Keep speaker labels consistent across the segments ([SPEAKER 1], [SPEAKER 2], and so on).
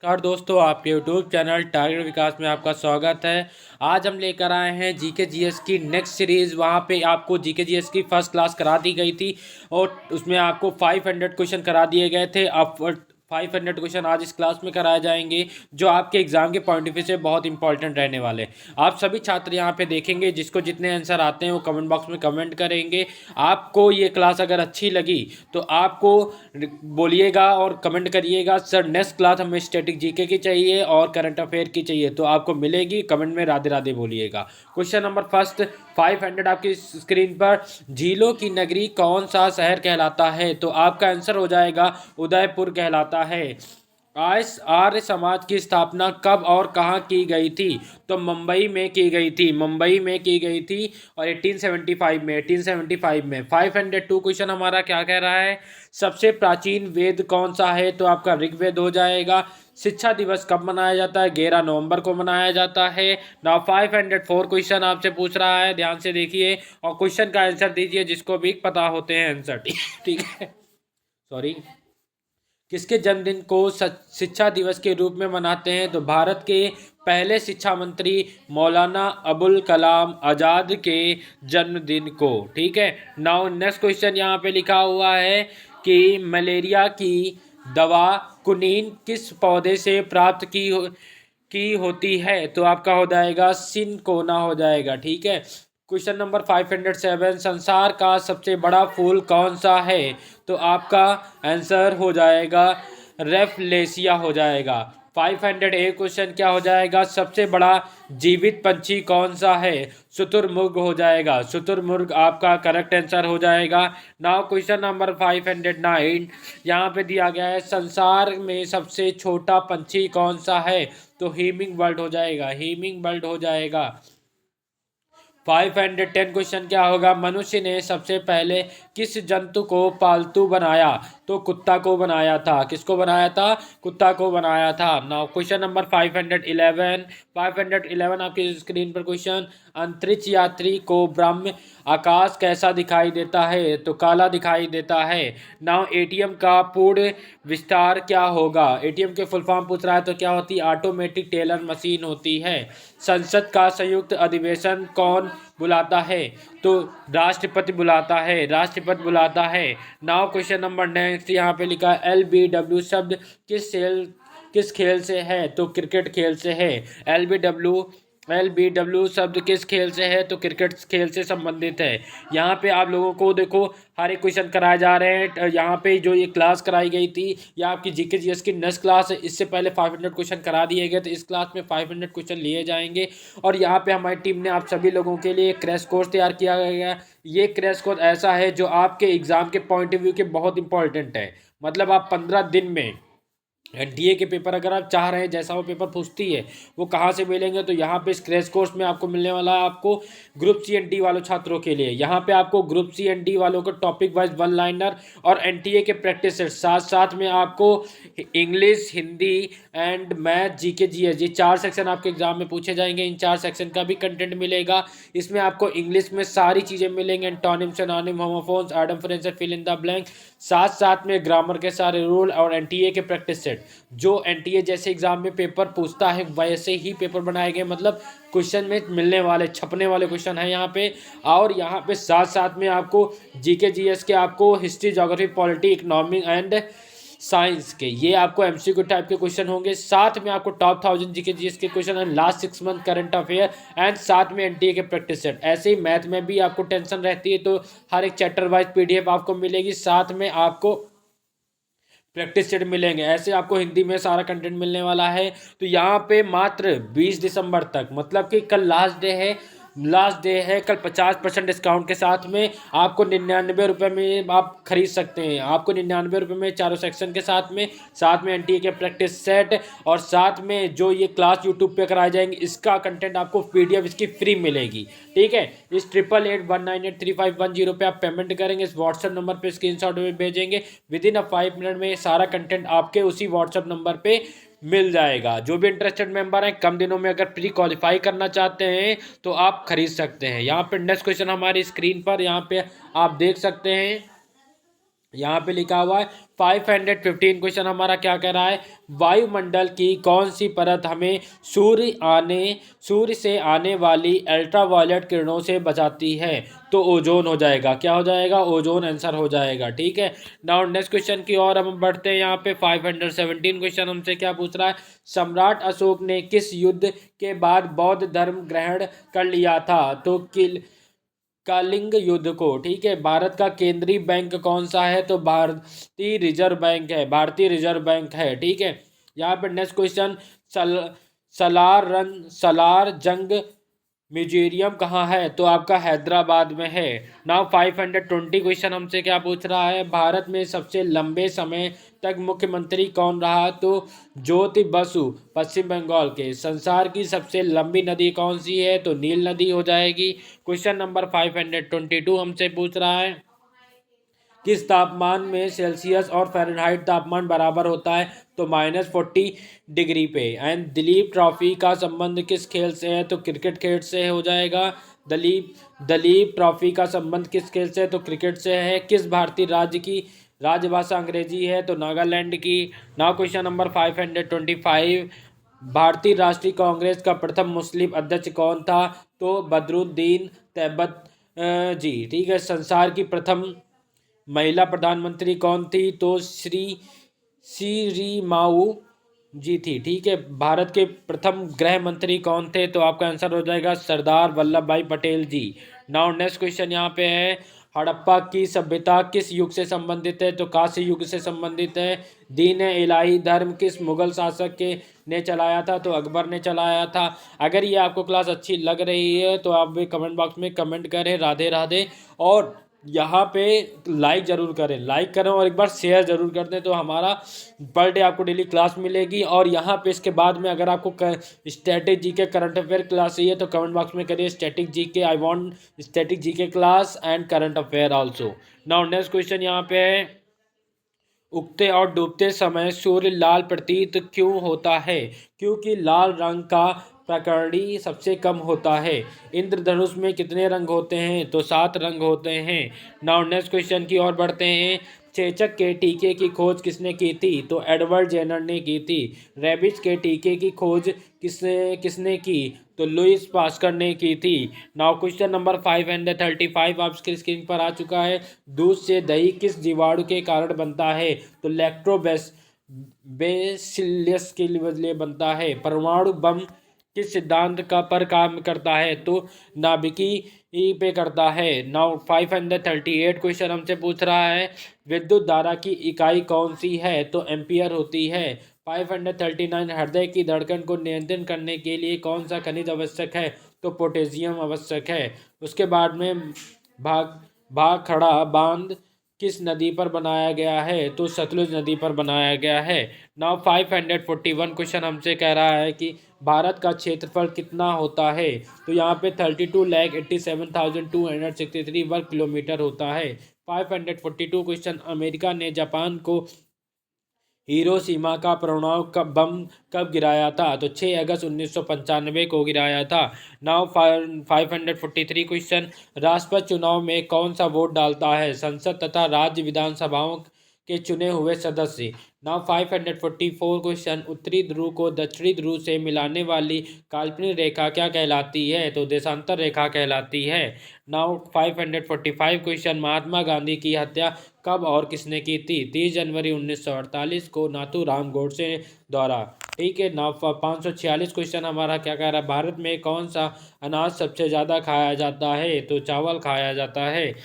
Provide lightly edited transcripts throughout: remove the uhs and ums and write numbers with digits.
[SPEAKER 1] नमस्कार दोस्तों, आपके यूट्यूब चैनल टारगेट विकास में आपका स्वागत है। आज हम लेकर आए हैं जीके जीएस की नेक्स्ट सीरीज़। वहाँ पे आपको जीके जीएस की फर्स्ट क्लास करा दी गई थी और उसमें आपको 500 क्वेश्चन करा दिए गए थे। अब 500 क्वेश्चन आज इस क्लास में कराए जाएंगे, जो आपके एग्जाम के पॉइंट ऑफ व्यू से बहुत इंपॉर्टेंट रहने वाले। आप सभी छात्र यहाँ पे देखेंगे, जिसको जितने आंसर आते हैं वो कमेंट बॉक्स में कमेंट करेंगे। आपको ये क्लास अगर अच्छी लगी तो आपको बोलिएगा और कमेंट करिएगा, सर नेक्स्ट क्लास हमें स्टैटिक जीके की चाहिए और करंट अफेयर की चाहिए, तो आपको मिलेगी। कमेंट में राधे राधे बोलिएगा। क्वेश्चन नंबर फर्स्ट 500 आपकी स्क्रीन पर। झीलों की नगरी कौन सा शहर कहलाता है? तो आपका आंसर हो जाएगा उदयपुर कहलाता है। आर्य समाज की स्थापना कब और कहाँ की गई थी? तो मुंबई में की गई थी, मुंबई में की गई थी और 1875 में 502 क्वेश्चन हमारा क्या कह रहा है? सबसे प्राचीन वेद कौन सा है? तो आपका ऋग्वेद हो जाएगा। शिक्षा दिवस कब मनाया जाता है? 11 नवंबर को मनाया जाता है। नाउ 504 क्वेश्चन आपसे पूछ रहा है, ध्यान से देखिए और क्वेश्चन का आंसर दीजिए, जिसको भी पता होते हैं आंसर। ठीक है, सॉरी। किसके जन्मदिन को शिक्षा दिवस के रूप में मनाते हैं? तो भारत के पहले शिक्षा मंत्री मौलाना अबुल कलाम आज़ाद के जन्मदिन को। ठीक है। नाउ नेक्स्ट क्वेश्चन यहाँ पे लिखा हुआ है कि मलेरिया की दवा कुनीन किस पौधे से प्राप्त की होती है? तो आपका हो जाएगा सिनकोना हो जाएगा। ठीक है। क्वेश्चन नंबर 507 संसार का सबसे बड़ा फूल कौन सा है? तो आपका आंसर हो जाएगा रेफलेसिया हो जाएगा। 508 क्वेश्चन क्या हो जाएगा? सबसे बड़ा जीवित पंछी कौन सा है? शुतुरमुर्ग हो जाएगा, शुतुरमुर्ग आपका करेक्ट आंसर हो जाएगा। नाउ क्वेश्चन नंबर 509 यहाँ पे दिया गया है, संसार में सबसे छोटा पंछी कौन सा है? तो हीमिंग बर्ड हो जाएगा, हीमिंग बर्ड हो जाएगा। 510 क्वेश्चन क्या होगा? मनुष्य ने सबसे पहले किस जंतु को पालतू बनाया? तो कुत्ता को बनाया था। किसको बनाया था? कुत्ता को बनाया था। नाउ क्वेश्चन नंबर 511 आपकी स्क्रीन पर क्वेश्चन, अंतरिक्ष यात्री को ब्रह्म आकाश कैसा दिखाई देता है? तो काला दिखाई देता है। नाउ एटीएम का पूर्ण विस्तार क्या होगा? एटीएम के फुल फॉर्म पूछ रहा है, तो क्या होती है? ऑटोमेटिक टेलर मशीन होती है। संसद का संयुक्त अधिवेशन कौन बुलाता है? तो राष्ट्रपति बुलाता है, राष्ट्रपति बुलाता है। नाउ क्वेश्चन नंबर नेक्स्ट यहाँ पे लिखा है, LBW शब्द किस खेल से है? तो क्रिकेट खेल से है। एल बी डब्ल्यू शब्द किस खेल से है? तो क्रिकेट खेल से संबंधित है। यहाँ पे आप लोगों को देखो हर एक क्वेश्चन कराए जा रहे हैं। यहाँ पे जो ये क्लास कराई गई थी, या आपकी जीके जीएस की नेक्स्ट क्लास है, इससे पहले 500 क्वेश्चन करा दिए गए, तो इस क्लास में 500 क्वेश्चन लिए जाएंगे। और यहाँ पे हमारी टीम ने आप सभी लोगों के लिए क्रैश कोर्स तैयार किया गया है। ये क्रैश कोर्स ऐसा है जो आपके एग्जाम के पॉइंट ऑफ व्यू के बहुत इंपॉर्टेंट है। मतलब आप 15 दिन में एनटीए के पेपर अगर आप चाह रहे हैं जैसा वो पेपर पूछती है वो कहाँ से मिलेंगे, तो यहाँ पे क्रैश कोर्स में आपको मिलने वाला है। आपको ग्रुप सी एन डी वालों छात्रों के लिए यहाँ पे आपको ग्रुप सी एन डी वालों को टॉपिक वाइज वन लाइनर और एनटीए के प्रैक्टिस सेट, साथ साथ में आपको English, Hindi and math, GK GS, ये 4 सेक्शन आपके एग्जाम में पूछे जाएंगे। इन 4 सेक्शन का भी कंटेंट मिलेगा। इसमें आपको इंग्लिश में सारी चीज़ें मिलेंगी, antonym, synonym, homophones, idiom, French, fill in the blank, साथ साथ में ग्रामर के सारे रूल और एनटीए के प्रैक्टिस सेट। जो एनटीए जैसे एग्जाम में पेपर पूछता है वैसे ही पेपर बनाए गए, मतलब क्वेश्चन में मिलने वाले छपने वाले क्वेश्चन है यहाँ पे। और यहाँ पे साथ साथ में आपको जीके जीएस के, आपको history, geography, polity, economic and science के, ये आपको एमसीक्यू टाइप के क्वेश्चन होंगे। साथ में आपको टॉप 1000 जीके जीएस के question and last 6 month current affair and साथ में एनटीए के प्रैक्टिस सेट। ऐसे ही मैथ में भी आपको टेंशन रहती है तो हर एक चैप्टर वाइज पीडीएफ आपको मिलेगी, साथ में आपको प्रैक्टिस सेट मिलेंगे। ऐसे आपको हिंदी में सारा कंटेंट मिलने वाला है। तो यहाँ पे मात्र 20 दिसंबर तक, मतलब कि कल लास्ट डे है। कल 50% डिस्काउंट के साथ में आपको 99 रुपये में आप खरीद सकते हैं। आपको 99 रुपये में चारों सेक्शन के साथ में एनटीए के प्रैक्टिस सेट और साथ में जो ये क्लास यूट्यूब पे कराए जाएंगे इसका कंटेंट आपको पीडीएफ इसकी फ्री मिलेगी। ठीक है। इस 8881983510 पे आप पेमेंट करेंगे, इस व्हाट्सएप नंबर पे स्क्रीनशॉट में भेजेंगे, विद इन 5 मिनट में सारा कंटेंट आपके उसी व्हाट्सएप नंबर पे मिल जाएगा। जो भी इंटरेस्टेड मेंबर हैं, कम दिनों में अगर प्री क्वालिफाई करना चाहते हैं तो आप खरीद सकते हैं। यहाँ पे नेक्स्ट क्वेश्चन हमारी स्क्रीन पर यहाँ पे आप देख सकते हैं। यहाँ पे लिखा हुआ है 515 क्वेश्चन हमारा क्या कह रहा है, वायुमंडल की कौन सी परत हमें सूर्य से आने वाली अल्ट्रावायलेट किरणों से बचाती है, तो ओजोन हो जाएगा। क्या हो जाएगा, ओजोन आंसर हो जाएगा। ठीक है, नाउ नेक्स्ट क्वेश्चन की ओर हम बढ़ते हैं। यहाँ पे 517 क्वेश्चन हमसे क्या पूछ रहा है, सम्राट अशोक ने किस युद्ध के बाद बौद्ध धर्म ग्रहण कर लिया था, तो कलिंग युद्ध को। ठीक है, भारत का केंद्रीय बैंक कौन सा है, तो भारतीय रिजर्व बैंक है, भारतीय रिजर्व बैंक है। ठीक है, यहाँ पर नेक्स्ट क्वेश्चन, सलार जंग म्यूजियम कहाँ है, तो आपका हैदराबाद में है। नाउ 520 क्वेश्चन हमसे क्या पूछ रहा है, भारत में सबसे लंबे समय तक मुख्यमंत्री कौन रहा, तो ज्योति बसु, पश्चिम बंगाल के। संसार की सबसे लंबी नदी कौन सी है, तो नील नदी हो जाएगी। क्वेश्चन नंबर 522 हमसे पूछ रहा है, किस तापमान में सेल्सियस और फ़ारेनहाइट तापमान बराबर होता है, तो -40 डिग्री पे। एंड दिलीप ट्रॉफी का संबंध किस खेल से है, तो क्रिकेट खेल से हो जाएगा। दलीप ट्रॉफी का संबंध किस खेल से है, तो क्रिकेट से है। किस भारतीय राज्य की राजभाषा अंग्रेजी है, तो नागालैंड की। नाउ क्वेश्चन नंबर 525, भारतीय राष्ट्रीय कांग्रेस का प्रथम मुस्लिम अध्यक्ष कौन था, तो बदरुद्दीन तैयबत जी। ठीक है, संसार की प्रथम महिला प्रधानमंत्री कौन थी, तो श्री माऊ जी थी। ठीक है, भारत के प्रथम गृह मंत्री कौन थे, तो आपका आंसर हो जाएगा सरदार वल्लभ भाई पटेल जी। नाउ नेक्स्ट क्वेश्चन यहाँ पे है, हड़प्पा की सभ्यता किस युग से संबंधित है, तो कांस्य युग से संबंधित है। दीन इलाही धर्म किस मुगल शासक के ने चलाया था, तो अकबर ने चलाया था। अगर ये आपको क्लास अच्छी लग रही है तो आप भी कमेंट बॉक्स में कमेंट करें राधे राधे, और यहाँ पे लाइक ज़रूर करें, लाइक करें और एक बार शेयर ज़रूर कर दें, तो हमारा पर डे आपको डेली क्लास मिलेगी। और यहाँ पे इसके बाद में अगर आपको स्टैटिक जी के करंट अफेयर क्लास चाहिए तो कमेंट बॉक्स में करिए स्टैटिक जी के, आई वांट स्टैटिक जी के class and current affair also. Now next question यहाँ पे है, उगते और डूबते समय सूर्य लाल प्रतीत क्यों होता है, क्योंकि लाल रंग का प्रकरणी सबसे कम होता है। इंद्रधनुष में कितने रंग होते हैं, तो 7 रंग होते हैं। नाउ नेक्स्ट क्वेश्चन की ओर बढ़ते हैं, चेचक के टीके की खोज किसने की थी, तो एडवर्ड जेनर ने की थी। रेबिज के टीके की खोज किसने किसने की, तो लुइस पास्कर ने की थी। नाउ क्वेश्चन नंबर 535 आपकी स्क्रीन पर आ चुका है, दूध से दही किस जीवाणु के कारण बनता है, तो लैक्टोबैस बेसिलस के लिए बनता है। परमाणु बम किस सिद्धांत का पर काम करता है, तो नाभिकी पे करता है। नाउ 538 क्वेश्चन हमसे पूछ रहा है, विद्युत धारा की इकाई कौन सी है, तो एम्पियर होती है। 539, हृदय की धड़कन को नियंत्रण करने के लिए कौन सा खनिज आवश्यक है, तो पोटेशियम आवश्यक है। उसके बाद में भाखड़ा बांध किस नदी पर बनाया गया है, तो सतलुज नदी पर बनाया गया है। नाउ 541 क्वेश्चन हमसे कह रहा है कि भारत का क्षेत्रफल कितना होता है, तो यहाँ पे 32,87,263 वर्ग किलोमीटर होता है। 542 क्वेश्चन, अमेरिका ने जापान को हिरोशिमा का परमाणु बम कब गिराया था, तो 6 अगस्त 1995 को गिराया था। नाउ 543 क्वेश्चन, राष्ट्रपति चुनाव में कौन सा वोट डालता है, संसद तथा राज्य विधानसभाओं के चुने हुए सदस्य। नाउ 544 क्वेश्चन, उत्तरी ध्रुव को दक्षिणी ध्रुव से मिलाने वाली काल्पनिक रेखा क्या कहलाती है, तो देशांतर रेखा कहलाती है। नाउ 545 क्वेश्चन, महात्मा गांधी की हत्या कब और किसने की थी, 30 जनवरी 1948 को नाथूराम गोडसे द्वारा। ठीक है, नाउ 546 क्वेश्चन हमारा क्या कह रहा है, भारत में कौन सा अनाज सबसे ज़्यादा खाया जाता है, तो चावल खाया जाता है।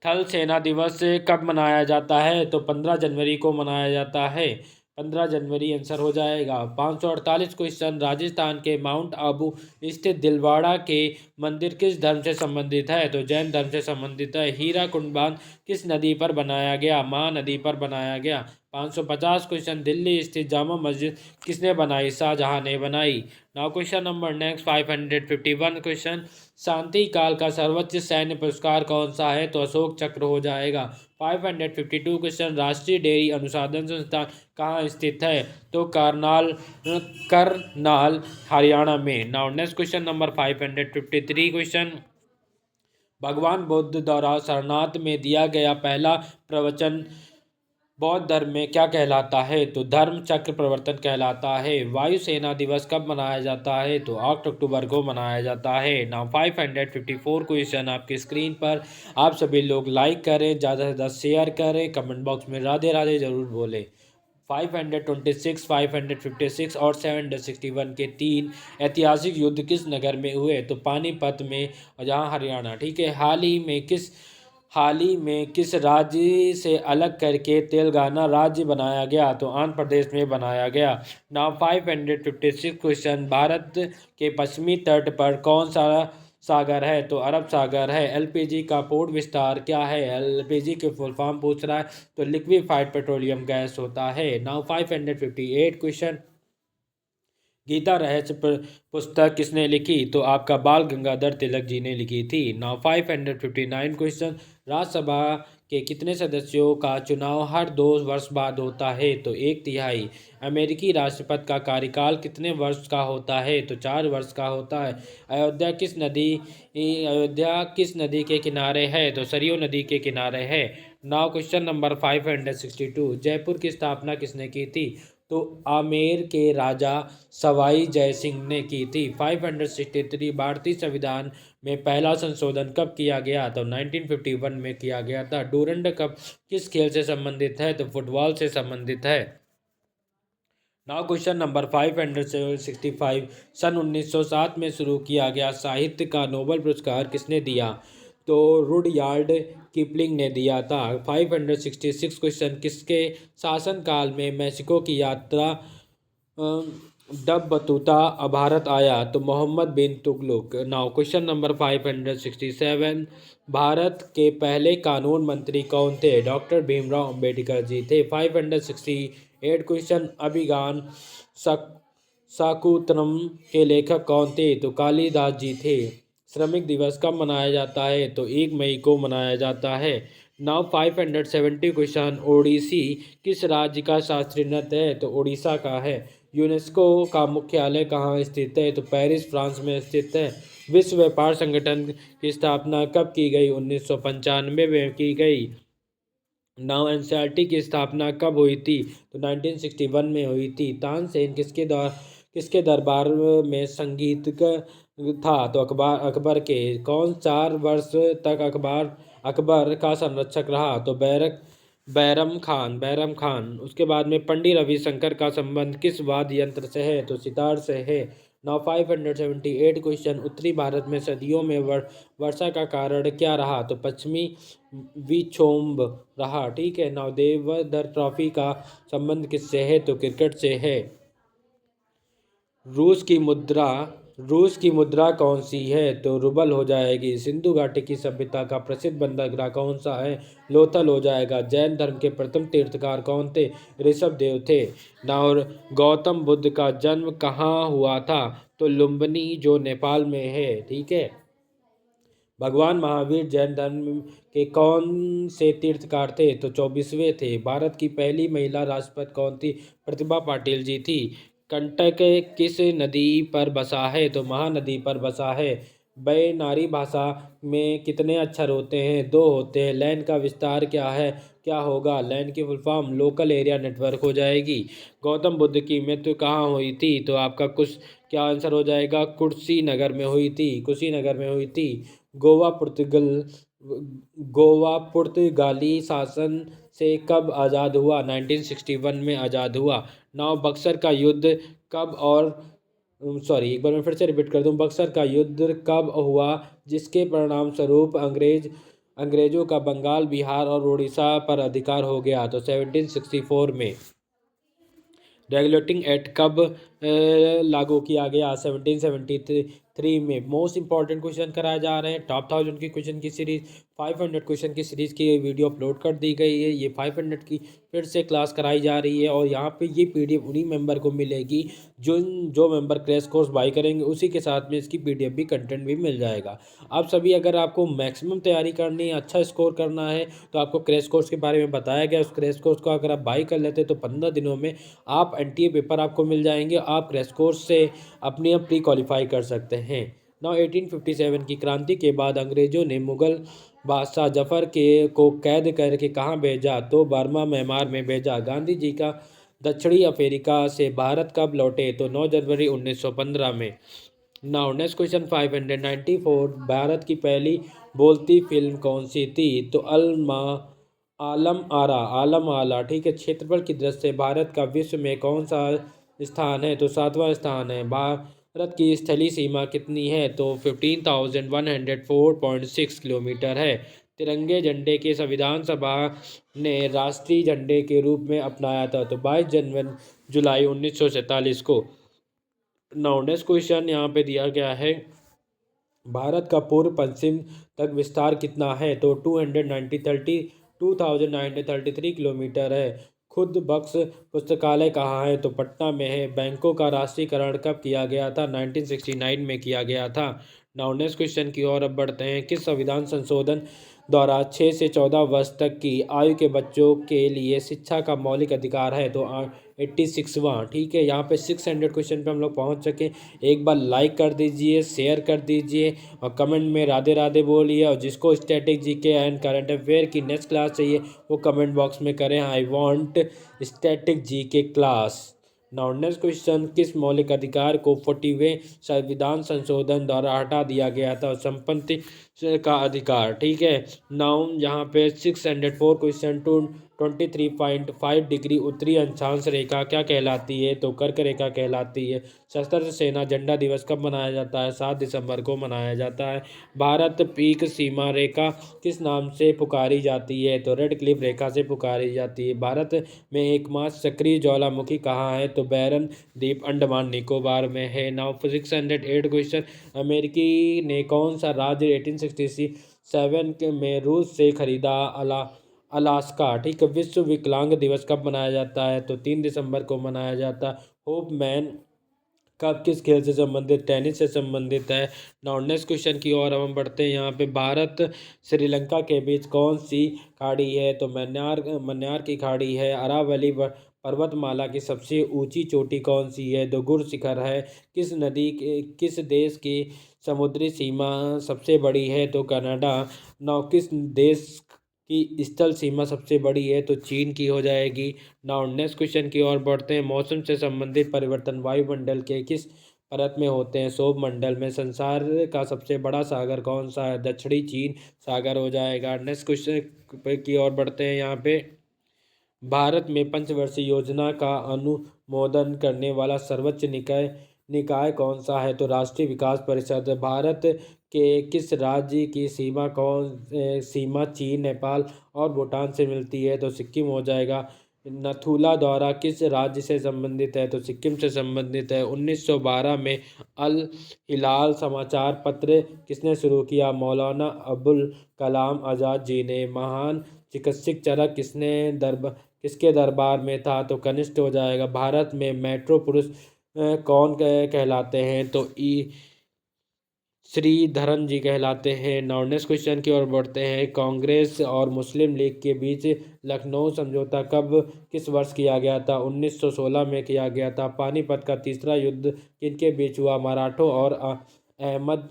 [SPEAKER 1] थल सेना दिवस कब मनाया जाता है, तो 15 जनवरी को मनाया जाता है। 15 जनवरी आंसर हो जाएगा। 548 क्वेश्चन, राजस्थान के माउंट आबू स्थित दिलवाड़ा के मंदिर किस धर्म से संबंधित है, तो जैन धर्म से संबंधित है। हीरा कुंड बांध किस नदी पर बनाया गया, महानदी पर बनाया गया। 550 क्वेश्चन, दिल्ली स्थित जामा मस्जिद किसने बनाई, शाहजहां ने बनाई। Now question number next 551 question, शांति काल का सर्वोच्च सैन्य पुरस्कार कौन सा है, तो अशोक चक्र हो जाएगा। 552 क्वेश्चन, राष्ट्रीय डेयरी अनुसंधान संस्थान कहाँ स्थित है, तो करनाल हरियाणा में। Now next question number 553 question, भगवान बुद्ध द्वारा सारनाथ में दिया गया पहला प्रवचन बौद्ध धर्म में क्या कहलाता है? तो धर्म चक्र प्रवर्तन कहलाता है। वायुसेना दिवस कब मनाया जाता है? तो 8 अक्टूबर को मनाया जाता है। नाउ 554 क्वेश्चन आपकी स्क्रीन पर। आप सभी लोग लाइक करें, ज़्यादा से ज़्यादा शेयर करें, कमेंट बॉक्स में राधे राधे जरूर बोलें। 526, 556 और 761 के तीन ऐतिहासिक युद्ध किस नगर में हुए? तो पानीपत में, और जहाँ हरियाणा। ठीक है। हाल ही में किस राज्य से अलग करके तेलंगाना राज्य बनाया गया? तो आंध्र प्रदेश में बनाया गया। Now 556 question. भारत के पश्चिमी तट पर कौन सा सागर है? तो अरब सागर है। एलपीजी का पूर्ण विस्तार क्या है? एलपीजी के फुल फॉर्म पूछ रहा है, तो लिक्विफाइड पेट्रोलियम गैस होता है। Now 558 question. गीता रहस्य पुस्तक किसने लिखी? तो आपका बाल गंगाधर तिलक जी ने लिखी थी। Now 559 question. राज्यसभा के कितने सदस्यों का चुनाव हर 2 वर्ष बाद होता है? तो 1/3। अमेरिकी राष्ट्रपति का कार्यकाल कितने वर्ष का होता है? तो 4 वर्ष का होता है। अयोध्या किस नदी के किनारे है? तो सरयू नदी के किनारे है। Now question number 562। जयपुर की स्थापना किसने की थी? तो आमेर के राजा सवाई जय सिंह ने की थी। 563। भारतीय संविधान में पहला संशोधन कब किया गया? तो 1951 में किया गया था। डूरंड कप किस खेल से संबंधित है? तो फुटबॉल से संबंधित है। Now question number 565। सन 1907 में शुरू किया गया साहित्य का नोबेल पुरस्कार किसने दिया? तो रुडयार्ड किपलिंग ने दिया था। 566 क्वेश्चन। किसके शासनकाल में मेक्सिको की यात्रा डब बतूता भारत आया? तो Mohammad bin Tughlaq. Now question number 567। Bharat के पहले कानून मंत्री कौन थे? डॉक्टर भीमराव अंबेडकर जी थे। 568 क्वेश्चन। अभिज्ञान शाकुंतलम के लेखक कौन थे? तो कालिदास जी थे। श्रमिक दिवस कब मनाया जाता है? तो 1 मई को मनाया जाता है। Now 570 question. ओडिसी किस राज्य का शास्त्रीय नृत्य है? तो उड़ीसा का है। यूनेस्को का मुख्यालय कहाँ स्थित है? तो पेरिस फ्रांस में स्थित है। विश्व व्यापार संगठन की स्थापना कब की गई? 1995 में की गई। नाउ एनसीईआरटी की स्थापना कब हुई थी? तो 1961 में हुई थी। तानसेन किसके दरबार में संगीतज्ञ था? तो अकबर के। कौन 4 वर्ष तक अकबर का संरक्षक रहा? तो बैरम खान। उसके बाद में पंडित रविशंकर का संबंध किस वाद्य यंत्र से है? तो सितार से है। Now 578 question. उत्तरी भारत में सदियों में वर्षा का कारण क्या रहा? तो पश्चिमी विक्षोभ रहा। ठीक है। नाउ देवधर ट्रॉफी का संबंध किससे है? तो क्रिकेट से है। रूस की मुद्रा कौन सी है? तो रूबल हो जाएगी। सिंधु घाटी की सभ्यता का प्रसिद्ध बंदरगाह कौन सा है? लोथल हो जाएगा। जैन धर्म के प्रथम तीर्थकार कौन थे? ऋषभ देव थे। और गौतम बुद्ध का जन्म कहाँ हुआ था? तो लुम्बिनी, जो नेपाल में है। ठीक है। भगवान महावीर जैन धर्म के कौन से तीर्थकार थे? तो 24वें थे। भारत की पहली महिला राष्ट्रपति कौन थी? प्रतिभा पाटिल जी थी। कंटक किस नदी पर बसा है? तो महानदी पर बसा है। नारी भाषा में कितने अक्षर होते हैं? 2 होते हैं। लैन का विस्तार क्या होगा? लैन की full form local area network हो जाएगी। गौतम बुद्ध की मृत्यु कहाँ हुई थी? तो आपका क्या आंसर हो जाएगा? कुशीनगर में हुई थी। गोवा पुर्तगाली शासन से कब आज़ाद हुआ? 1961 में आज़ाद हुआ। नाउ बक्सर का युद्ध कब और सॉरी एक बार मैं फिर से रिपीट कर दूं। बक्सर का युद्ध कब हुआ जिसके परिणाम स्वरूप अंग्रेजों का बंगाल, बिहार और उड़ीसा पर अधिकार हो गया? तो 1764 में। रेगुलेटिंग एक्ट कब लागू किया गया? 1773 में। मोस्ट इंपॉर्टेंट क्वेश्चन कराए जा रहे हैं। टॉप 1000 की क्वेश्चन की सीरीज 500 क्वेश्चन की सीरीज की वीडियो अपलोड कर दी गई है। ये 500 की फिर से क्लास कराई जा रही है और यहाँ पे ये पीडीएफ उन्हीं मेंबर को मिलेगी जो मेंबर क्रैश कोर्स बाई करेंगे। उसी के साथ में इसकी पीडीएफ भी कंटेंट भी मिल जाएगा। आप सभी अगर आपको मैक्सिमम तैयारी करनी है, अच्छा स्कोर करना है, तो आपको क्रैश कोर्स के बारे में बताया गया। उस क्रैश कोर्स को अगर आप बाई कर लेते तो 15 दिनों में आप एनटीए पेपर आपको मिल जाएंगे। आप क्रैश कोर्स से अपनी प्री क्वालिफाई कर सकते हैं। नाउ 1857 की क्रांति के बाद अंग्रेजों ने मुगल बादशाह जफर के को कैद करके कहाँ भेजा? तो बर्मा म्यांमार में भेजा। गांधी जी का दक्षिणी अफ्रीका से भारत कब लौटे? तो 9 जनवरी 1915 में। नाउ नेक्स्ट क्वेश्चन 594, भारत की पहली बोलती फिल्म कौन सी थी? तो आलम आला, ठीक है। क्षेत्रफल की दृष्टि से भारत का विश्व में कौन सा स्थान है? तो 7वां स्थान है। भारत की स्थलीय सीमा कितनी है? तो 15,104.6 किलोमीटर है। तिरंगे झंडे के संविधान सभा ने राष्ट्रीय झंडे के रूप में अपनाया था तो 22 जुलाई 1947 को। नाउ नेक्स्ट क्वेश्चन यहाँ पे दिया गया है, भारत का पूर्व पश्चिम तक विस्तार कितना है? तो 2,933 किलोमीटर है। खुद बख्श पुस्तकालय कहाँ है? तो पटना में है। बैंकों का राष्ट्रीयकरण कब किया गया था? 1969 में किया गया था। नाउ नेक्स्ट क्वेश्चन की ओर अब बढ़ते हैं, किस संविधान संशोधन द्वारा 6 से 14 वर्ष तक की आयु के बच्चों के लिए शिक्षा का मौलिक अधिकार है? तो 86वां, ठीक है। यहाँ पे 600 क्वेश्चन पे हम लोग पहुँच सके। एक बार लाइक कर दीजिए, शेयर कर दीजिए और कमेंट में राधे राधे बोलिए। और जिसको static GK and current affair की नेक्स्ट क्लास चाहिए वो कमेंट बॉक्स में करें, I want static GK class. Now next question, किस मौलिक अधिकार को 40वें संविधान संशोधन द्वारा हटा दिया गया था? संपत्ति का अधिकार, ठीक है। नाउ यहाँ पे 604 क्वेश्चन, 23.5 डिग्री उत्तरी अक्षांश रेखा क्या कहलाती है? तो कर्क रेखा कहलाती है। सशस्त्र सेना झंडा दिवस कब मनाया जाता है? 7 दिसंबर को मनाया जाता है। भारत पीक सीमा रेखा किस नाम से पुकारी जाती है? तो रेड क्लिफ रेखा से पुकारी जाती है। भारत में एकमात्र सक्रिय ज्वालामुखी कहाँ है? तो बैरन द्वीप अंडमान निकोबार में है। नाउ 608 क्वेश्चन, अमेरिकी ने कौन सा राज्य 1867 में रूस से खरीदा? अलास्का, ठीक है। विश्व विकलांग दिवस कब मनाया जाता है? तो 3 दिसंबर को मनाया जाता है। होप मैन कब किस खेल से संबंधित? टेनिस से संबंधित है। नाउ नेक्स्ट क्वेश्चन की ओर हम बढ़ते हैं। यहाँ पे भारत श्रीलंका के बीच कौन सी खाड़ी है? तो मन्नार की खाड़ी है। अरावली पर्वतमाला की सबसे ऊंची चोटी कौन सी है? तो गुर शिखर है। किस देश की समुद्री सीमा सबसे बड़ी है? तो कनाडा। नाउ किस देश की स्थल सीमा सबसे बड़ी है? तो चीन की हो जाएगी। नाउ नेक्स्ट क्वेश्चन की ओर बढ़ते हैं। मौसम से संबंधित परिवर्तन वायुमंडल के किस परत में होते हैं? सौर मंडल में। संसार का सबसे बड़ा सागर कौन सा है? दक्षिणी चीन सागर हो जाएगा। नेक्स्ट क्वेश्चन की ओर बढ़ते हैं। यहाँ पे भारत में पंचवर्षीय योजना का अनुमोदन करने वाला सर्वोच्च निकाय निकाय कौन सा है? तो राष्ट्रीय विकास परिषद। भारत के किस राज्य की सीमा चीन, नेपाल और भूटान से मिलती है? तो सिक्किम हो जाएगा। नथुला दौरा किस राज्य से संबंधित है? तो सिक्किम से संबंधित है। 1912 में अल हिलाल समाचार पत्र किसने शुरू किया? मौलाना अबुल कलाम आज़ाद जी ने। महान चिकित्सक चरक किसके दरबार में था? तो कनिष्ठ हो जाएगा। भारत में मेट्रो पुरुष कौन कहलाते हैं? तो श्रीधरन जी कहलाते हैं। नाउ नेक्स्ट क्वेश्चन की ओर बढ़ते हैं। कांग्रेस और मुस्लिम लीग के बीच लखनऊ समझौता कब किस वर्ष किया गया था? 1916 में किया गया था। पानीपत का तीसरा युद्ध किनके बीच हुआ? मराठों और अहमद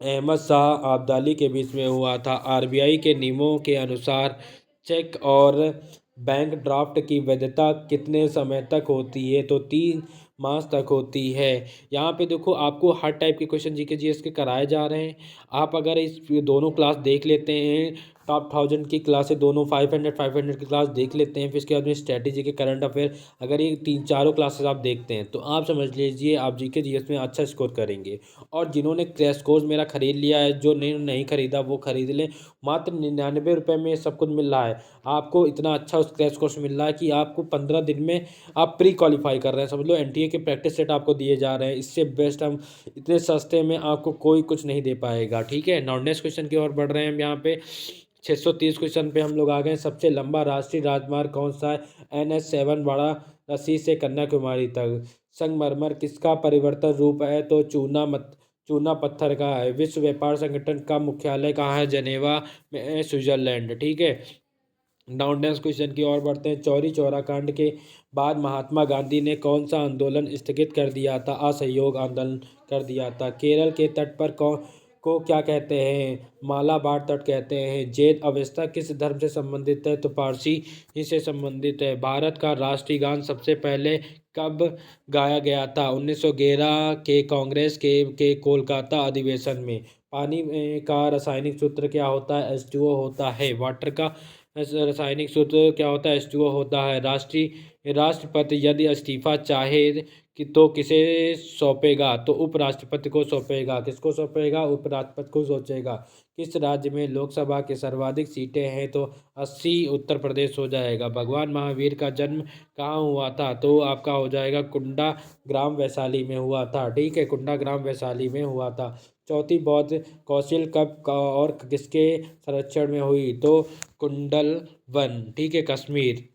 [SPEAKER 1] अहमद शाह अब्दाली के बीच में हुआ था। आरबीआई के नियमों के अनुसार चेक और बैंक ड्राफ्ट की वैधता कितने समय तक होती है? तो 3 मास तक होती है। यहाँ पे देखो आपको हर टाइप के क्वेश्चन जीके जीएस के कराए जा रहे हैं। आप अगर इस दोनों क्लास देख लेते हैं, टॉप 1000 की क्लास है दोनों, 500 की क्लास देख लेते हैं, फिर इसके बाद में स्ट्रैटेजी के करंट अफेयर, अगर ये 3 4 क्लासेस आप देखते हैं तो आप समझ लीजिए आप जीके जीएस में अच्छा स्कोर करेंगे। और जिन्होंने क्रैश कोर्स मेरा खरीद लिया है, जो नहीं खरीदा वो खरीद लें। मात्र 99 रुपये में सब कुछ मिल रहा है। आपको इतना अच्छा उस क्रैश कोर्स मिल रहा है कि आपको 15 दिन में आप प्री क्वालिफाई कर रहे हैं, समझ लो। एनटीए के प्रैक्टिस सेट आपको दिए जा रहे हैं। इससे बेस्ट हम इतने सस्ते में आपको कोई कुछ नहीं दे पाएगा, ठीक है। नाउ नेक्स्ट क्वेश्चन की ओर बढ़ रहे हैं हम। यहाँ पे 630 क्वेश्चन पे हम लोग आ गए। सबसे लंबा राष्ट्रीय राजमार्ग कौन सा है? NH7 वाराणसी से कन्याकुमारी तक। संगमरमर किसका परिवर्तन रूप है? तो चूना पत्थर का है। विश्व व्यापार संगठन का मुख्यालय कहाँ है? जेनेवा में, स्विट्जरलैंड, ठीक है। नाउ नेक्स्ट क्वेश्चन की ओर बढ़ते हैं। चौरी चौरा कांड के बाद महात्मा गांधी ने कौन सा आंदोलन स्थगित कर दिया था? असहयोग आंदोलन कर दिया था। केरल के तट पर को क्या कहते हैं? मालाबार तट कहते हैं। जैद अवस्था किस धर्म से संबंधित है? तो पारसी ही से संबंधित है। भारत का राष्ट्रीय गान सबसे पहले कब गाया गया था? 1911 के कांग्रेस के कोलकाता अधिवेशन में। पानी का रासायनिक सूत्र क्या होता है? H2O होता है। वाटर का रासायनिक सूत्र क्या होता है? H2O होता है। राष्ट्रपति यदि इस्तीफा चाहे कि तो किसे सौंपेगा? तो उपराष्ट्रपति को सौंपेगा। किसको सौंपेगा? उपराष्ट्रपति को सोचेगा। किस राज्य में लोकसभा की सर्वाधिक सीटें हैं? तो 80 उत्तर प्रदेश हो जाएगा। भगवान महावीर का जन्म कहाँ हुआ था? तो आपका हो जाएगा कुंडा ग्राम वैशाली में हुआ था। ठीक है, कुंडा ग्राम वैशाली में हुआ था। चौथी बौद्ध कौंसिल कब और किसके संरक्षण में हुई? तो कुंडल वन। ठीक है, कश्मीर।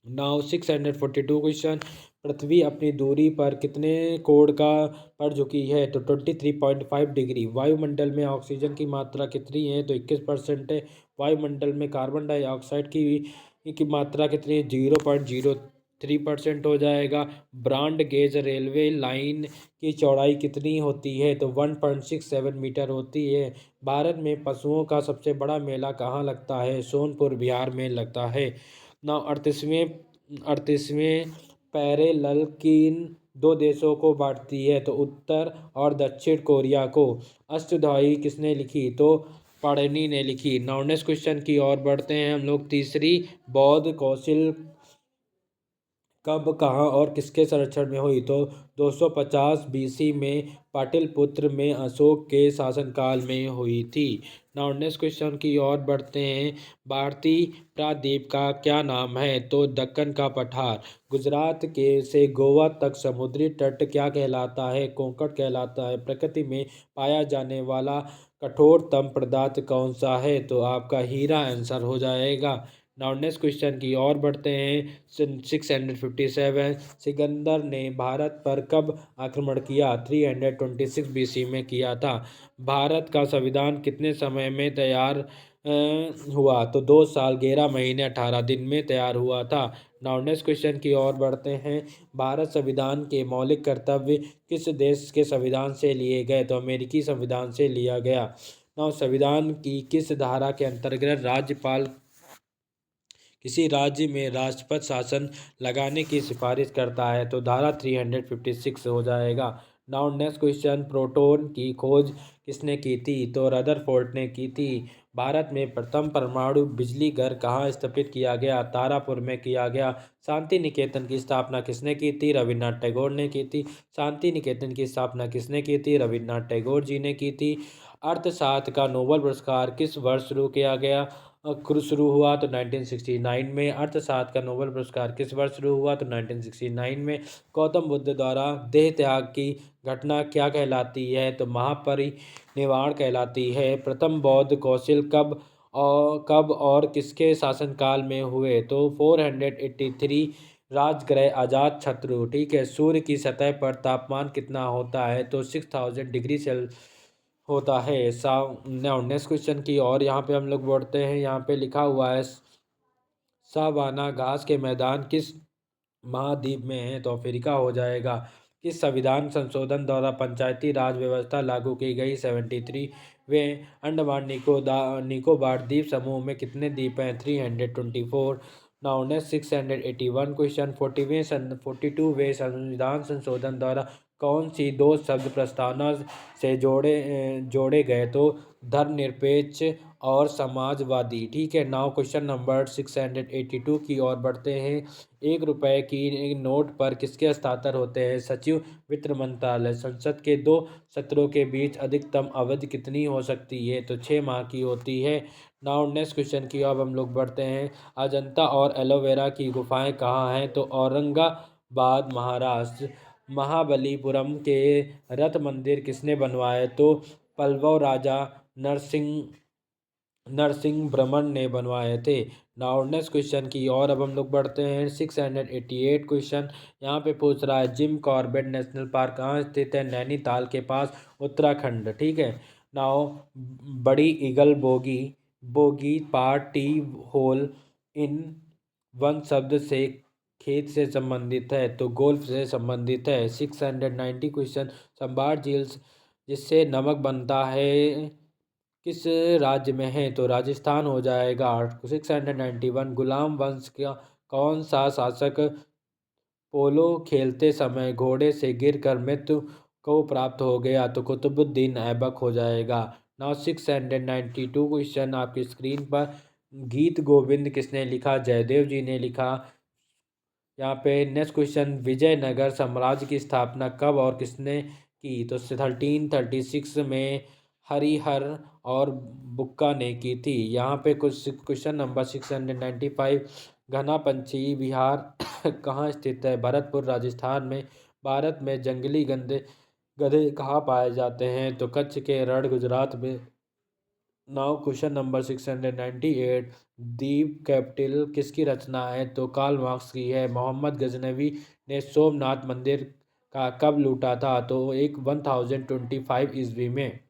[SPEAKER 1] Now 642 question. पृथ्वी अपनी दूरी पर कितने कोण का पर झुकी है? तो 23.5 डिग्री। वायुमंडल में ऑक्सीजन की मात्रा कितनी है? तो 21% है। वायुमंडल में कार्बन डाइऑक्साइड की मात्रा कितनी है? 0.03% हो जाएगा। ब्रॉड गेज रेलवे लाइन की चौड़ाई कितनी होती है? तो 1.67 मीटर होती है। भारत में पशुओं का सबसे बड़ा मेला कहाँ लगता है? सोनपुर बिहार में लगता है। नौ 38वें पैरेलल किन दो देशों को बांटती है? तो उत्तर और दक्षिण कोरिया को। अष्टधाई किसने लिखी? तो पाणिनि ने लिखी। नाउ नेक्स्ट क्वेश्चन की ओर बढ़ते हैं हम लोग। तीसरी बौद्ध कौंसिल कब, कहाँ और किसके संरक्षण में हुई? तो 250 BC में पाटलिपुत्र में अशोक के शासनकाल में हुई थी। नाउ नेक्स्ट क्वेश्चन की ओर बढ़ते हैं। भारतीय प्रायद्वीप का क्या नाम है? तो दक्कन का पठार। गुजरात के से गोवा तक समुद्री तट क्या कहलाता है? कोंकण कहलाता है। प्रकृति में पाया जाने वाला कठोरतम पदार्थ कौन सा है? तो आपका हीरा आंसर हो जाएगा। नाउ नेक्स्ट क्वेश्चन की ओर बढ़ते हैं। 657 सिकंदर ने भारत पर कब आक्रमण किया? 326 BC में किया था। भारत का संविधान कितने समय में तैयार हुआ? तो 2 साल 11 महीने 18 दिन में तैयार हुआ था। नाउ नेक्स्ट क्वेश्चन की ओर बढ़ते हैं। भारत संविधान के मौलिक कर्तव्य किस देश के संविधान से लिए गए? तो अमेरिकी संविधान से लिया गया। नाउ संविधान की किस धारा के अंतर्गत राज्यपाल किसी राज्य में राष्ट्रपति शासन लगाने की सिफारिश करता है? तो धारा 356 हो जाएगा। Now next question. प्रोटॉन की खोज किसने की थी? तो रदरफोर्ड ने की थी। भारत में प्रथम परमाणु बिजली घर कहाँ स्थापित किया गया? तारापुर में किया गया। शांति निकेतन की स्थापना किसने की थी? रविन्द्रनाथ टैगोर ने की थी। शांति निकेतन की स्थापना किसने की थी? रविन्द्रनाथ टैगोर जी ने की थी। अर्थशास्त्र का नोबेल पुरस्कार किस वर्ष शुरू किया गया? शुरू हुआ तो 1969 में। अर्थशास्त्र का नोबेल पुरस्कार किस वर्ष शुरू हुआ? तो 1969 में। गौतम बुद्ध द्वारा देह त्याग की घटना क्या कहलाती है? तो महापरिनिर्वाण कहलाती है। प्रथम बौद्ध कौंसिल कब और किसके शासनकाल में हुए? तो 483 राजगृह अजात शत्रु। ठीक है। सूर्य की सतह पर तापमान कितना होता है? तो 6000 डिग्री सेल्सियस होता है। नेक्स्ट क्वेश्चन की और यहाँ पे हम लोग बढ़ते हैं। यहाँ पे लिखा हुआ है सावाना घास के मैदान किस महाद्वीप में है? तो अफ्रीका हो जाएगा। किस संविधान संशोधन द्वारा पंचायती राज व्यवस्था लागू की गई? 73 वे। अंडमान निकोबार द्वीप समूह में कितने द्वीप हैं? 324। Now next 681 question. 42वें संविधान संशोधन द्वारा कौन सी दो शब्द प्रस्तावना से जोड़े गए? तो धर्मनिरपेक्ष और समाजवादी। ठीक है। नाउ क्वेश्चन नंबर 682 की ओर बढ़ते हैं। 1 रुपए की नोट पर किसके हस्ताक्षर होते हैं? सचिव वित्त मंत्रालय। संसद के 2 सत्रों के बीच अधिकतम अवधि कितनी हो सकती है? तो 6 माह की होती है। नाउ नेक्स्ट क्वेश्चन की अब हम लोग बढ़ते हैं। अजंता और एलोवेरा की गुफाएं कहाँ हैं? तो औरंगाबाद महाराष्ट्र। महाबलीपुरम के रथ मंदिर किसने बनवाए? तो पल्लव राजा नरसिंह ने बनवाए थे। नाउ नेक्स्ट क्वेश्चन की और अब हम लोग बढ़ते हैं। 688 क्वेश्चन यहाँ पे पूछ रहा है जिम कॉर्बेट नेशनल पार्क कहाँ स्थित है? नैनीताल के पास, उत्तराखंड। ठीक है। Now birdie eagle bogey bogey party hole in one शब्द से खेत से संबंधित है? तो गोल्फ से संबंधित है। 690 क्वेश्चन। संभार झील जिससे नमक बनता है किस राज्य में है? तो राजस्थान हो जाएगा। 691 गुलाम वंश का कौन सा शासक पोलो खेलते समय घोड़े से गिरकर मृत्यु को प्राप्त हो गया? तो कुतुबुद्दीन ऐबक हो जाएगा। नाउ 692 क्वेश्चन आपकी स्क्रीन पर। गीत गोविंद किसने लिखा? जयदेव जी ने लिखा। यहाँ पे नेक्स्ट क्वेश्चन, विजयनगर साम्राज्य की स्थापना कब और किसने की? तो 1336 में हरिहर और बुक्का ने की थी। यहाँ पे कुछ क्वेश्चन नंबर 695, घनापंची विहार कहाँ स्थित है? भरतपुर राजस्थान में। भारत में जंगली गंदे गधे कहाँ पाए जाते हैं? तो कच्छ के रण गुजरात में। नाउ क्वेश्चन नंबर 698, दीप कैपिटल किसकी रचना है? तो कार्ल मार्क्स की है। मोहम्मद गजनवी ने सोमनाथ मंदिर का कब लूटा था? तो 1025 ईस्वी में।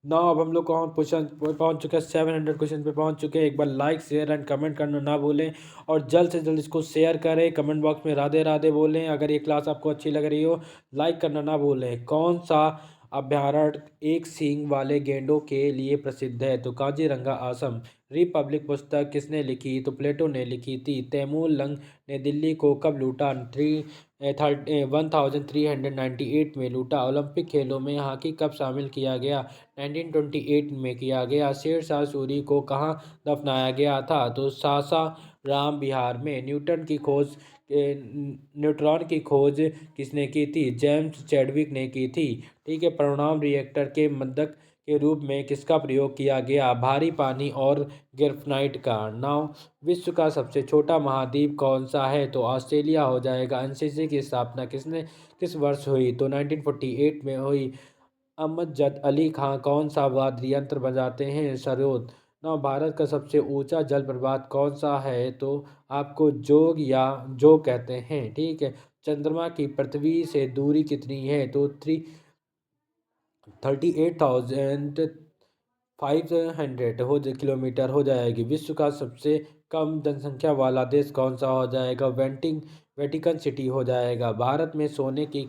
[SPEAKER 1] ना अब हम लोग कौन क्वेश्चन पहुंच चुके हैं, 700 क्वेश्चन पे पहुंच चुके हैं। एक बार लाइक शेयर एंड कमेंट करना ना भूलें और जल्द से जल्द इसको शेयर करें। कमेंट बॉक्स में राधे राधे बोलें। अगर ये क्लास आपको अच्छी लग रही हो लाइक करना ना भूलें। कौन सा अभ्यारण्य एक सींग वाले गेंडों के लिए प्रसिद्ध है? तो काजीरंगा असम। रिपब्लिक पुस्तक किसने लिखी? तो प्लेटो ने लिखी थी। तैमूर लंग ने दिल्ली को कब लूटा? 1398 में लूटा। ओलंपिक खेलों में हॉकी कब शामिल किया गया? 1928 में किया गया। शेरशाह सूरी को कहाँ दफनाया गया था? तो सासाराम बिहार में। न्यूट्रॉन की खोज किसने की थी? जेम्स चैडविक ने की थी। ठीक है। परमाणु रिएक्टर के मद्दक के रूप में किसका प्रयोग किया गया? भारी पानी और ग्रेफाइट का। नाउ विश्व का सबसे छोटा महाद्वीप कौन सा है? तो ऑस्ट्रेलिया हो जाएगा। एनसीसी की स्थापना किस वर्ष हुई? तो 1948 में हुई। अमजद अली खां कौन सा वाद्य यंत्र बजाते हैं? सरोद। ना भारत का सबसे ऊंचा जलप्रपात कौन सा है? तो आपको जोग या जोग कहते हैं। ठीक है। चंद्रमा की पृथ्वी से दूरी कितनी है? तो 38,500 किलोमीटर हो जाएगी। विश्व का सबसे कम जनसंख्या वाला देश कौन सा हो जाएगा? वेटिकन सिटी हो जाएगा। भारत में सोने की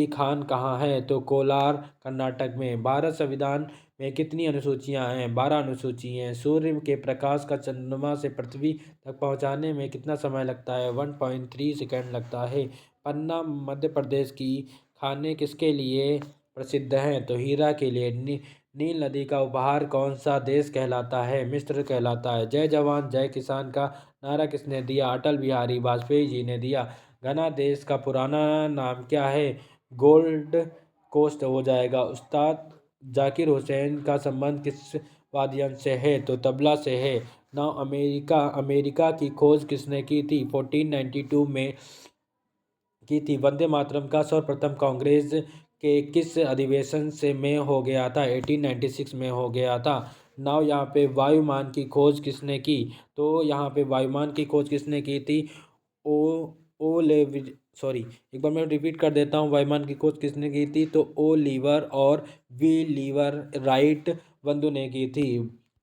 [SPEAKER 1] खान कहाँ है? तो कोलार कर्नाटक में। भारत संविधान में कितनी अनुसूचियां हैं? 12 अनुसूचियां हैं। सूर्य के प्रकाश का चंद्रमा से पृथ्वी तक पहुंचाने में कितना समय लगता है? 1.3 सेकंड लगता है। पन्ना मध्य प्रदेश की खाने किसके लिए प्रसिद्ध हैं? तो हीरा के लिए। नील नदी का उपहार कौन सा देश कहलाता है? मिस्र कहलाता है। जय जवान जय किसान का नारा किसने दिया? अटल बिहारी वाजपेयी जी ने दिया। घना देश का पुराना नाम क्या है? गोल्ड कोस्ट हो जाएगा। उस्ताद जाकिर हुसैन का संबंध किस वाद्य से है? तो तबला से है। ना अमेरिका की खोज किसने की थी? 1492 में की थी। वंदे मातरम का सर्वप्रथम कांग्रेस के किस अधिवेशन से में हो गया था? 1896 में हो गया था। नाउ यहाँ पे वायुमान की खोज किसने की? तो यहाँ पे वायुमान की खोज किसने की थी? ओ ओ ले सॉरी, एक बार मैं रिपीट कर देता हूँ। वायुमान की खोज किसने की थी? तो ओ लीवर और वी लीवर राइट बंधु ने की थी।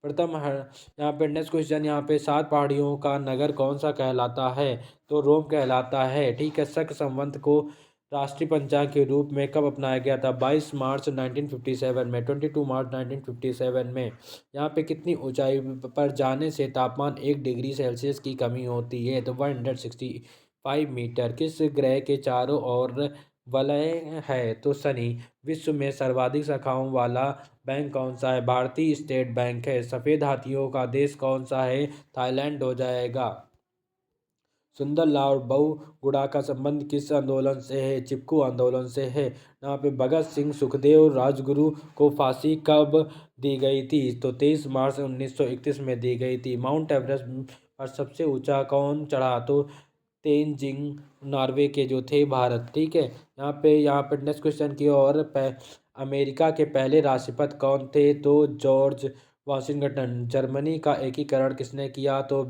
[SPEAKER 1] यहाँ पे नेक्स्ट क्वेश्चन, यहाँ पे 7 पहाड़ियों का नगर कौन सा कहलाता है? तो रोम कहलाता है। ठीक है। शक संवत को राष्ट्रीय पंचांग के रूप में कब अपनाया गया था? 22 मार्च 1957 में। 22 मार्च 1957 में। यहाँ पे कितनी ऊंचाई पर जाने से तापमान 1 डिग्री सेल्सियस की कमी होती है? तो 165 मीटर। किस ग्रह के चारों ओर वलय है? तो शनि। विश्व में सर्वाधिक शाखाओं वाला बैंक कौन सा है? भारतीय स्टेट बैंक है। सफ़ेद हाथियों का देश कौन सा है? थाईलैंड हो जाएगा। सुंदरलाल बहुगुणा का संबंध किस आंदोलन से है? चिपकू आंदोलन से है। यहाँ पे भगत सिंह सुखदेव राजगुरु को फांसी कब दी गई थी? तो 23 मार्च 1931 में दी गई थी। माउंट एवरेस्ट पर सबसे ऊंचा कौन चढ़ा? तो तेनजिंग नॉर्वे के जो थे भारत। ठीक है। यहाँ पे नेक्स्ट क्वेश्चन की ओर। अमेरिका के पहले राष्ट्रपति कौन थे? तो जॉर्ज वाशिंगटन। जर्मनी का एकीकरण किसने किया? तो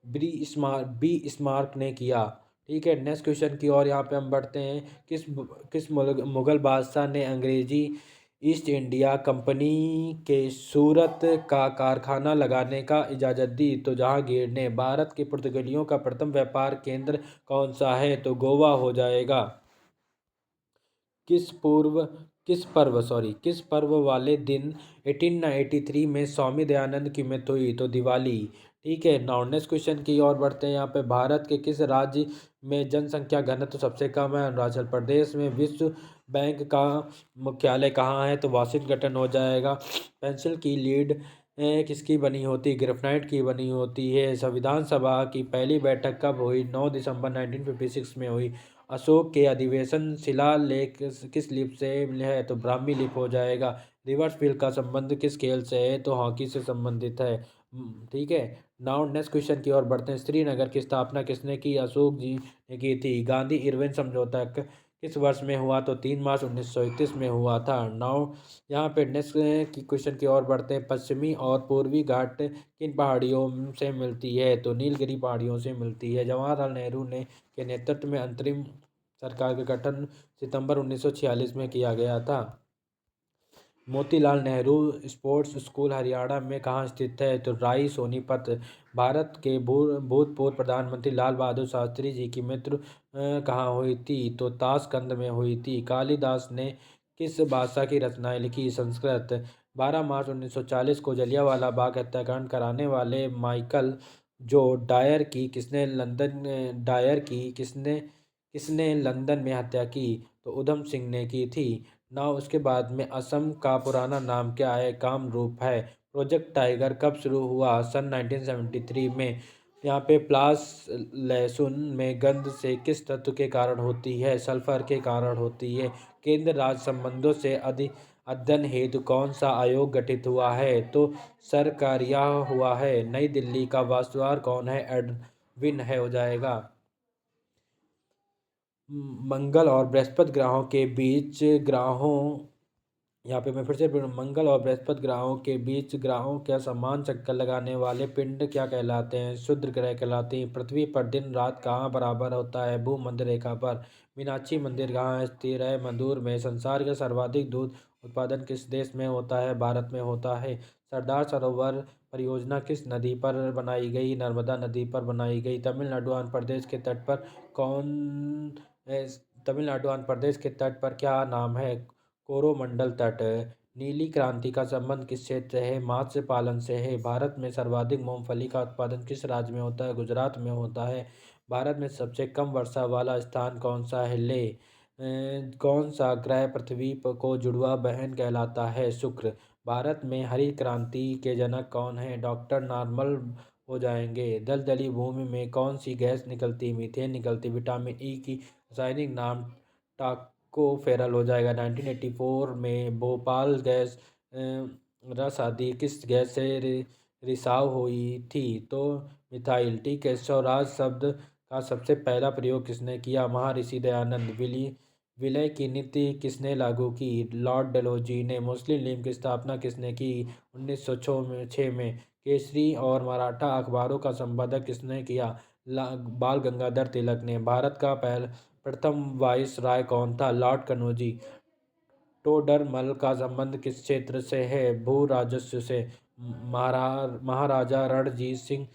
[SPEAKER 1] बी स्मार्क ने किया। ठीक है। नेक्स्ट क्वेश्चन की ओर यहाँ पे हम बढ़ते हैं। किस मुगल बादशाह ने अंग्रेजी ईस्ट इंडिया कंपनी के सूरत का कारखाना लगाने का इजाज़त दी? तो जहांगीर ने। भारत के पुर्तगालियों का प्रथम व्यापार केंद्र कौन सा है? तो गोवा हो जाएगा। किस पर्व वाले दिन 1883 में स्वामी दयानंद की मृत्यु हुई? तो दिवाली। ठीक है, नाउ नेक्स्ट क्वेश्चन की ओर बढ़ते हैं। यहाँ पे भारत के किस राज्य में जनसंख्या घनत्व सबसे कम है? अरुणाचल प्रदेश में। विश्व बैंक का मुख्यालय कहाँ है? तो वाशिंगटन हो जाएगा। पेंसिल की लीड किसकी बनी होती? ग्रेफाइट की बनी होती है। संविधान सभा की पहली बैठक कब हुई? 9 दिसंबर 1956 में हुई। अशोक के अधिवेशन शिलालेख किस लिपि से है? तो ब्राह्मी लिपि हो जाएगा। रिवर्स फील्ड का संबंध किस खेल से है? तो हॉकी से संबंधित है। ठीक है, नाउ नेक्स्ट क्वेश्चन की ओर बढ़ते हैं। श्रीनगर की स्थापना किसने की? अशोक जी ने की थी। गांधी इरविन समझौता किस वर्ष में हुआ? तो 3 मार्च 1931 में हुआ था। नाउ यहाँ पे नेक्स्ट की क्वेश्चन की ओर बढ़ते हैं। पश्चिमी और पूर्वी घाट किन पहाड़ियों से मिलती है? तो नीलगिरी पहाड़ियों से मिलती है। जवाहरलाल नेहरू ने के नेतृत्व में अंतरिम सरकार का गठन सितंबर 1946 में किया गया था। मोतीलाल नेहरू स्पोर्ट्स स्कूल हरियाणा में कहाँ स्थित है? तो राई सोनीपत। भारत के भूतपूर्व प्रधानमंत्री लाल बहादुर शास्त्री जी की मृत्यु कहाँ हुई थी? तो ताशकंद में हुई थी। कालिदास ने किस भाषा की रचनाएं लिखी? संस्कृत। 12 मार्च 1940 को जलियांवाला बाग हत्याकांड कराने वाले माइकल जो डायर की किसने लंदन में हत्या की? तो उधम सिंह ने की थी। ना उसके बाद में असम का पुराना नाम क्या है? कामरूप है। प्रोजेक्ट टाइगर कब शुरू हुआ? सन 1973 में। यहाँ पे प्लास लहसुन में गंध से किस तत्व के कारण होती है? सल्फर के कारण होती है। केंद्र राज्य संबंधों से अध्ययन हेतु कौन सा आयोग गठित हुआ है? तो सरकारिया हुआ है। नई दिल्ली का वास्तुकार कौन है? एडविन है हो जाएगा। मंगल और बृहस्पति ग्रहों के बीच ग्रहों यहाँ पे मैं फिर से मंगल और बृहस्पति ग्रहों के बीच ग्रहों का समान चक्कर लगाने वाले पिंड क्या कहलाते हैं? शुद्र ग्रह कहलाते हैं। पृथ्वी पर दिन रात कहाँ बराबर होता है? भूमध्य रेखा पर। मीनाक्षी मंदिर कहाँ स्थित है? मदुरै में। संसार का सर्वाधिक दूध उत्पादन किस देश में होता है? भारत में होता है। सरदार सरोवर परियोजना किस नदी पर बनाई गई? नर्मदा नदी पर बनाई गई। तमिलनाडु आंध्र प्रदेश के तट पर कौन तमिलनाडु आंध्र प्रदेश के तट पर क्या नाम है? कोरोमंडल तट। नीली क्रांति का संबंध किस क्षेत्र से है? मत्स्य पालन से है। भारत में सर्वाधिक मूंगफली का उत्पादन किस राज्य में होता है? गुजरात में होता है। भारत में सबसे कम वर्षा वाला स्थान कौन सा है? कौन सा ग्रह पृथ्वी को जुड़वा बहन कहलाता है? शुक्र। भारत में हरित क्रांति के जनक कौन है? डॉक्टर नॉर्मल हो जाएंगे। दलदली भूमि में कौन सी गैस निकलती? मीथेन निकलती। विटामिन ई की रासायनिक नाम टॉकोफेरल हो जाएगा। 1984 में भोपाल गैस रस आदि किस गैस से रिसाव हुई थी? तो मिथाइल। ठीक है, स्वराज शब्द का सबसे पहला प्रयोग किसने किया? महर्षि दयानंद। विलय की नीति किसने लागू की? लॉर्ड डलहौजी ने। मुस्लिम लीग की स्थापना किसने की? 1906 में। केसरी और मराठा अखबारों का संपादक किसने किया? बाल गंगाधर तिलक ने। भारत का प्रथम वाइस राय कौन था? लॉर्ड कनौजी। टोडरमल का संबंध किस क्षेत्र से है? भू राजस्व से। महाराजा रणजीत सिंह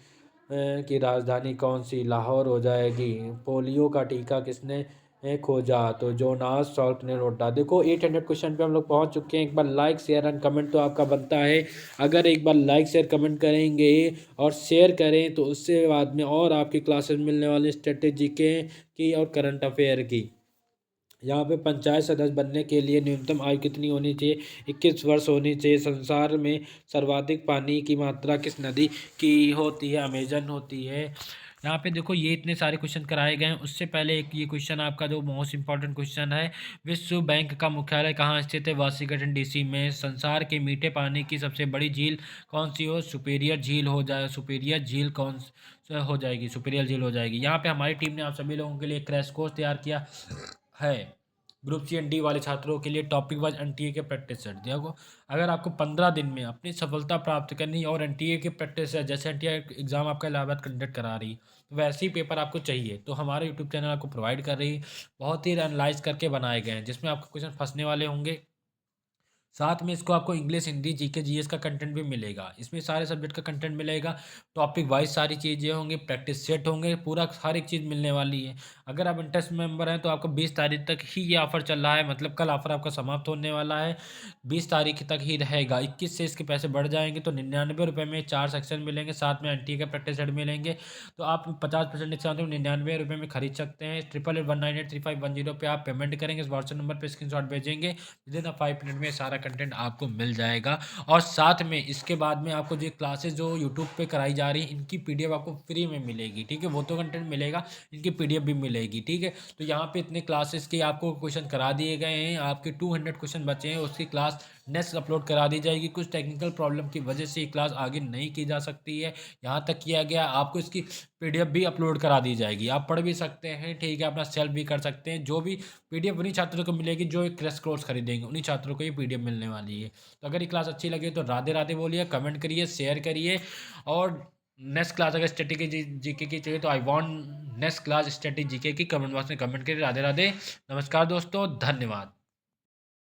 [SPEAKER 1] की राजधानी कौन सी? लाहौर हो जाएगी। पोलियो का टीका किसने खोजा? तो जोनास सॉल्क ने रोटा। देखो 800 क्वेश्चन पे हम लोग पहुंच चुके हैं। एक बार लाइक शेयर एंड कमेंट तो आपका बनता है। अगर एक बार लाइक शेयर कमेंट करेंगे और शेयर करें तो उससे बाद में और आपकी क्लासेस मिलने वाली स्ट्रेटेजी की और करंट अफेयर की। यहाँ पे पंचायत सदस्य बनने के लिए न्यूनतम आयु कितनी होनी चाहिए? 21 वर्ष होनी चाहिए। संसार में सर्वाधिक पानी की मात्रा किस नदी की होती है? अमेजन होती है। यहाँ पे देखो ये इतने सारे क्वेश्चन कराए गए हैं। उससे पहले एक ये क्वेश्चन आपका जो मोस्ट इंपॉर्टेंट क्वेश्चन है, विश्व बैंक का मुख्यालय कहाँ स्थित है? वाशिंगटन डीसी में। संसार के मीठे पानी की सबसे बड़ी झील कौन सी हो? सुपीरियर झील हो जाए। सुपीरियर झील कौन हो जाएगी? सुपीरियर झील हो जाएगी। यहाँ पे हमारी टीम ने आप सभी लोगों के लिए क्रैश कोर्स तैयार किया है। ग्रुप सी एंड डी वाले छात्रों के लिए टॉपिक वाइज एनटीए के प्रैक्टिस सेट देखो, अगर आपको 15 दिन में अपनी सफलता प्राप्त करनी और एनटीए के प्रैक्टिस सेट जैसे एनटीए एग्जाम आपका इलाहाबाद कंडक्ट करा रही तो वैसे ही पेपर आपको चाहिए तो हमारे यूट्यूब चैनल आपको प्रोवाइड कर रही है। बहुत ही एनालाइज करके बनाए गए हैं जिसमें आपके क्वेश्चन फंसने वाले होंगे, साथ में इसको आपको इंग्लिश, हिंदी, जीके, जीएस का कंटेंट भी मिलेगा। इसमें सारे सब्जेक्ट का कंटेंट मिलेगा, टॉपिक वाइज सारी चीज़ें होंगी, प्रैक्टिस सेट होंगे, पूरा हर एक चीज़ मिलने वाली है। अगर आप इंटरेस्ट मेंबर हैं तो आपको 20 तारीख तक ही ये ऑफ़र चल रहा है, मतलब कल ऑफ़र आपका समाप्त होने वाला है, 20 तारीख तक ही रहेगा। 21 से इसके पैसे बढ़ जाएंगे, तो 99 रुपये में 4 सेक्शन मिलेंगे, साथ में एनटीए का प्रैक्टिस सेट मिलेंगे। तो आप 50% डिस्काउंट में 99 रुपये में खरीद सकते हैं। 8881983510 पे आप पेमेंट करेंगे, इस व्हाट्सएप नंबर पर स्क्रीनशॉट भेजेंगे, विदिन 5 मिनट में सारा कंटेंट आपको मिल जाएगा। और साथ में इसके बाद में आपको जो क्लासेस जो यूट्यूब पे कराई जा रही है, इनकी पीडीएफ आपको फ्री में मिलेगी, ठीक है। वो तो कंटेंट मिलेगा, इनकी पीडीएफ भी मिलेगी, ठीक है। तो यहाँ पे इतने क्लासेस के आपको क्वेश्चन करा दिए गए हैं, आपके 200 क्वेश्चन बचे हैं, उसकी क्लास नेक्स्ट अपलोड करा दी जाएगी। कुछ टेक्निकल प्रॉब्लम की वजह से ये क्लास आगे नहीं की जा सकती है, यहाँ तक किया गया। आपको इसकी पीडीएफ भी अपलोड करा दी जाएगी, आप पढ़ भी सकते हैं, ठीक है, अपना सेल्फ भी कर सकते हैं। जो भी पीडीएफ उन्हीं छात्रों को मिलेगी जो एक क्रैश कोर्स खरीदेंगे, उन्हीं छात्रों को ये पीडीएफ मिलने वाली है। तो अगर ये क्लास अच्छी लगे तो राधे राधे बोलिए, कमेंट करिए, शेयर करिए। और नेक्स्ट क्लास अगर स्टैटिक जीके की चाहिए तो I want next class static GK की, कमेंट बॉक्स में कमेंट करिए। राधे राधे, नमस्कार दोस्तों, धन्यवाद।